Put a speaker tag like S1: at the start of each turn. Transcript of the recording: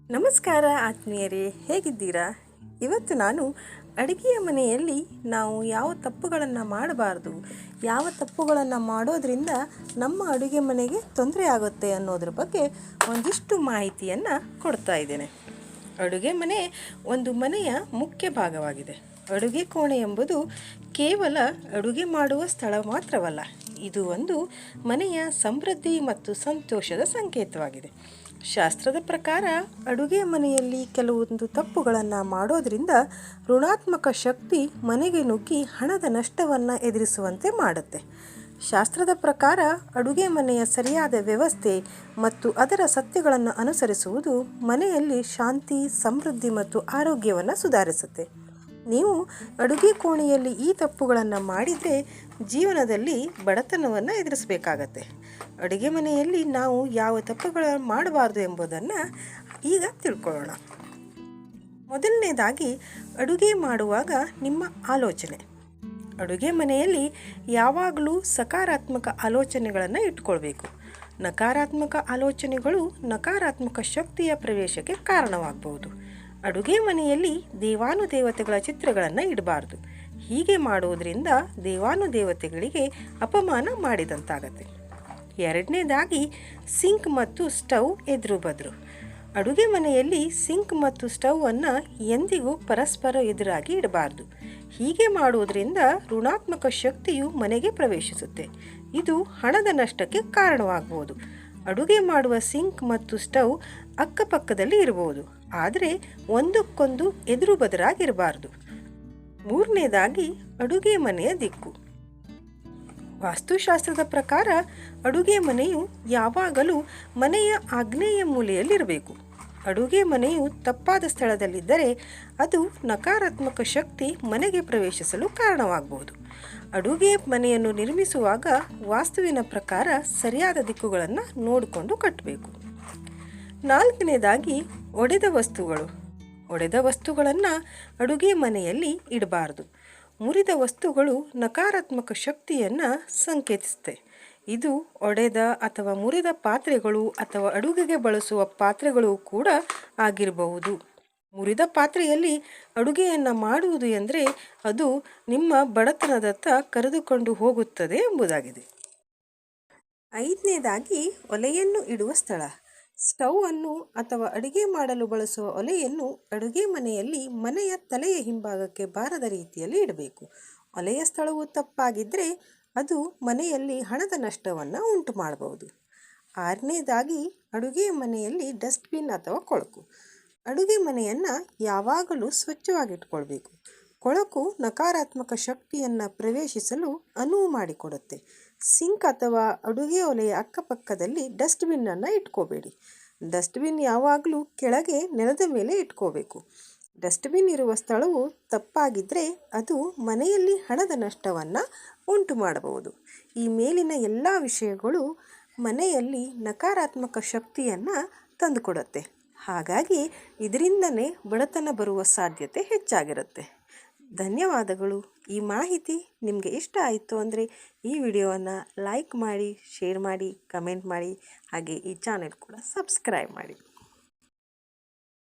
S1: ನಮಸ್ಕಾರ ಆತ್ಮೀಯರೇ, ಹೇಗಿದ್ದೀರಾ? ಇವತ್ತು ನಾನು ಅಡುಗೆಯ ಮನೆಯಲ್ಲಿ ನಾವು ಯಾವ ತಪ್ಪುಗಳನ್ನು ಮಾಡಬಾರ್ದು, ಯಾವ ತಪ್ಪುಗಳನ್ನು ಮಾಡೋದ್ರಿಂದ ನಮ್ಮ ಅಡುಗೆ ಮನೆಗೆ ತೊಂದರೆ ಆಗುತ್ತೆ ಅನ್ನೋದ್ರ ಬಗ್ಗೆ ಒಂದಿಷ್ಟು ಮಾಹಿತಿಯನ್ನು ಕೊಡ್ತಾ ಇದ್ದೇನೆ. ಅಡುಗೆ ಮನೆ ಒಂದು ಮನೆಯ ಮುಖ್ಯ ಭಾಗವಾಗಿದೆ. ಅಡುಗೆ ಕೋಣೆ ಎಂಬುದು ಕೇವಲ ಅಡುಗೆ ಮಾಡುವ ಸ್ಥಳ ಮಾತ್ರವಲ್ಲ, ಇದು ಒಂದು ಮನೆಯ ಸಮೃದ್ಧಿ ಮತ್ತು ಸಂತೋಷದ ಸಂಕೇತವಾಗಿದೆ. ಶಾಸ್ತ್ರದ ಪ್ರಕಾರ ಅಡುಗೆ ಮನೆಯಲ್ಲಿ ಕೆಲವೊಂದು ತಪ್ಪುಗಳನ್ನು ಮಾಡೋದರಿಂದ ಋಣಾತ್ಮಕ ಶಕ್ತಿ ಮನೆಗೆ ನುಗ್ಗಿ ಹಣದ ನಷ್ಟವನ್ನು ಎದುರಿಸುವಂತೆ ಮಾಡುತ್ತೆ. ಶಾಸ್ತ್ರದ ಪ್ರಕಾರ ಅಡುಗೆ ಮನೆಯ ಸರಿಯಾದ ವ್ಯವಸ್ಥೆ ಮತ್ತು ಅದರ ಸತ್ಯಗಳನ್ನು ಅನುಸರಿಸುವುದು ಮನೆಯಲ್ಲಿ ಶಾಂತಿ, ಸಮೃದ್ಧಿ ಮತ್ತು ಆರೋಗ್ಯವನ್ನು ಸುಧಾರಿಸುತ್ತೆ. ನೀವು ಅಡುಗೆ ಕೋಣೆಯಲ್ಲಿ ಈ ತಪ್ಪುಗಳನ್ನು ಮಾಡಿದರೆ ಜೀವನದಲ್ಲಿ ಬಡತನವನ್ನು ಎದುರಿಸಬೇಕಾಗತ್ತೆ. ಅಡುಗೆ ಮನೆಯಲ್ಲಿ ನಾವು ಯಾವ ತಪ್ಪುಗಳನ್ನು ಮಾಡಬಾರ್ದು ಎಂಬುದನ್ನು ಈಗ ತಿಳ್ಕೊಳ್ಳೋಣ. ಮೊದಲನೇದಾಗಿ, ಅಡುಗೆ ಮಾಡುವಾಗ ನಿಮ್ಮ ಆಲೋಚನೆ. ಅಡುಗೆ ಮನೆಯಲ್ಲಿ ಯಾವಾಗಲೂ ಸಕಾರಾತ್ಮಕ ಆಲೋಚನೆಗಳನ್ನು ಇಟ್ಕೊಳ್ಬೇಕು. ನಕಾರಾತ್ಮಕ ಆಲೋಚನೆಗಳು ನಕಾರಾತ್ಮಕ ಶಕ್ತಿಯ ಪ್ರವೇಶಕ್ಕೆ ಕಾರಣವಾಗಬಹುದು. ಅಡುಗೆ ಮನೆಯಲ್ಲಿ ದೇವಾನುದೇವತೆಗಳ ಚಿತ್ರಗಳನ್ನು ಇಡಬಾರ್ದು. ಹೀಗೆ ಮಾಡುವುದರಿಂದ ದೇವಾನುದೇವತೆಗಳಿಗೆ ಅಪಮಾನ ಮಾಡಿದಂತಾಗತ್ತೆ. ಎರಡನೇದಾಗಿ, ಸಿಂಕ್ ಮತ್ತು ಸ್ಟವ್ ಎದುರು ಬದ್ರು. ಅಡುಗೆ ಮನೆಯಲ್ಲಿ ಸಿಂಕ್ ಮತ್ತು ಸ್ಟವನ್ನು ಎಂದಿಗೂ ಪರಸ್ಪರ ಎದುರಾಗಿ ಇಡಬಾರ್ದು. ಹೀಗೆ ಮಾಡುವುದರಿಂದ ಋಣಾತ್ಮಕ ಶಕ್ತಿಯು ಮನೆಗೆ ಪ್ರವೇಶಿಸುತ್ತೆ. ಇದು ಹಣದ ನಷ್ಟಕ್ಕೆ ಕಾರಣವಾಗಬಹುದು. ಅಡುಗೆ ಮಾಡುವ ಸಿಂಕ್ ಮತ್ತು ಸ್ಟವ್ ಅಕ್ಕಪಕ್ಕದಲ್ಲಿ ಇರಬಹುದು, ಆದರೆ ಒಂದಕ್ಕೊಂದು ಎದುರು ಬದರಾಗಿರಬಾರ್ದು. ಮೂರನೇದಾಗಿ, ಅಡುಗೆ ಮನೆಯ ದಿಕ್ಕು. ವಾಸ್ತುಶಾಸ್ತ್ರದ ಪ್ರಕಾರ ಅಡುಗೆ ಮನೆಯು ಯಾವಾಗಲೂ ಮನೆಯ ಆಗ್ನೇಯ ಮೂಲೆಯಲ್ಲಿರಬೇಕು. ಅಡುಗೆ ಮನೆಯು ತಪ್ಪಾದ ಸ್ಥಳದಲ್ಲಿದ್ದರೆ ಅದು ನಕಾರಾತ್ಮಕ ಶಕ್ತಿ ಮನೆಗೆ ಪ್ರವೇಶಿಸಲು ಕಾರಣವಾಗಬಹುದು. ಅಡುಗೆ ಮನೆಯನ್ನು ನಿರ್ಮಿಸುವಾಗ ವಾಸ್ತುವಿನ ಪ್ರಕಾರ ಸರಿಯಾದ ದಿಕ್ಕುಗಳನ್ನು ನೋಡಿಕೊಂಡು ಕಟ್ಟಬೇಕು. ನಾಲ್ಕನೇದಾಗಿ, ಒಡೆದ ವಸ್ತುಗಳು. ಒಡೆದ ವಸ್ತುಗಳನ್ನು ಅಡುಗೆ ಮನೆಯಲ್ಲಿ ಇಡಬಾರ್ದು. ಮುರಿದ ವಸ್ತುಗಳು ನಕಾರಾತ್ಮಕ ಶಕ್ತಿಯನ್ನು ಸಂಕೇತಿಸುತ್ತೆ. ಇದು ಒಡೆದ ಅಥವಾ ಮುರಿದ ಪಾತ್ರೆಗಳು ಅಥವಾ ಅಡುಗೆಗೆ ಬಳಸುವ ಪಾತ್ರೆಗಳು ಕೂಡ ಆಗಿರಬಹುದು. ಮುರಿದ ಪಾತ್ರೆಯಲ್ಲಿ ಅಡುಗೆಯನ್ನು ಮಾಡುವುದು ಎಂದರೆ ಅದು ನಿಮ್ಮ ಬಡತನದತ್ತ ಕರೆದುಕೊಂಡು ಹೋಗುತ್ತದೆ ಎಂಬುದಾಗಿದೆ. ಐದನೇದಾಗಿ, ಒಲೆಯನ್ನು ಇಡುವ ಸ್ಥಳ. ಸ್ಟವ್ ಅನ್ನು ಅಥವಾ ಅಡುಗೆ ಮಾಡಲು ಬಳಸುವ ಒಲೆಯನ್ನು ಅಡುಗೆ ಮನೆಯಲ್ಲಿ ಮನೆಯ ತಲೆಯ ಹಿಂಭಾಗಕ್ಕೆ ಬಾರದ ರೀತಿಯಲ್ಲಿ ಇಡಬೇಕು. ಒಲೆಯ ಸ್ಥಳವು ತಪ್ಪಾಗಿದ್ದರೆ ಅದು ಮನೆಯಲ್ಲಿ ಹಣದ ನಷ್ಟವನ್ನು ಉಂಟು ಮಾಡಬಹುದು. ಆರನೇದಾಗಿ, ಅಡುಗೆ ಮನೆಯಲ್ಲಿ ಡಸ್ಟ್ಬಿನ್ ಅಥವಾ ಕೊಳಕು. ಅಡುಗೆ ಮನೆಯನ್ನು ಯಾವಾಗಲೂ ಸ್ವಚ್ಛವಾಗಿಟ್ಕೊಳ್ಬೇಕು. ಕೊಳಕು ನಕಾರಾತ್ಮಕ ಶಕ್ತಿಯನ್ನು ಪ್ರವೇಶಿಸಲು ಅನುವು ಮಾಡಿಕೊಡುತ್ತೆ. ಸಿಂಕ್ ಅಥವಾ ಅಡುಗೆ ಒಲೆಯ ಅಕ್ಕಪಕ್ಕದಲ್ಲಿ ಡಸ್ಟ್ಬಿನ್ನನ್ನು ಇಟ್ಕೋಬೇಡಿ. ಡಸ್ಟ್ಬಿನ್ ಯಾವಾಗಲೂ ಕೆಳಗೆ ನೆಲದ ಮೇಲೆ ಇಟ್ಕೋಬೇಕು. ಡಸ್ಟ್ಬಿನ್ ಇರುವ ಸ್ಥಳವು ತಪ್ಪಾಗಿದ್ದರೆ ಅದು ಮನೆಯಲ್ಲಿ ಹಣದ ನಷ್ಟವನ್ನು ಉಂಟು ಮಾಡಬಹುದು. ಈ ಮೇಲಿನ ಎಲ್ಲ ವಿಷಯಗಳು ಮನೆಯಲ್ಲಿ ನಕಾರಾತ್ಮಕ ಶಕ್ತಿಯನ್ನು ತಂದುಕೊಡುತ್ತೆ. ಹಾಗಾಗಿ ಇದರಿಂದನೇ ಬಡತನ ಬರುವ ಸಾಧ್ಯತೆ ಹೆಚ್ಚಾಗಿರುತ್ತೆ. ಧನ್ಯವಾದಗಳು. ಈ ಮಾಹಿತಿ ನಿಮಗೆ ಇಷ್ಟ ಆಯಿತು ಅಂದರೆ ಈ ವಿಡಿಯೋವನ್ನು ಲೈಕ್ ಮಾಡಿ, ಶೇರ್ ಮಾಡಿ, ಕಮೆಂಟ್ ಮಾಡಿ, ಹಾಗೆ ಈ ಚಾನೆಲ್ ಕೂಡ ಸಬ್ಸ್ಕ್ರೈಬ್ ಮಾಡಿ.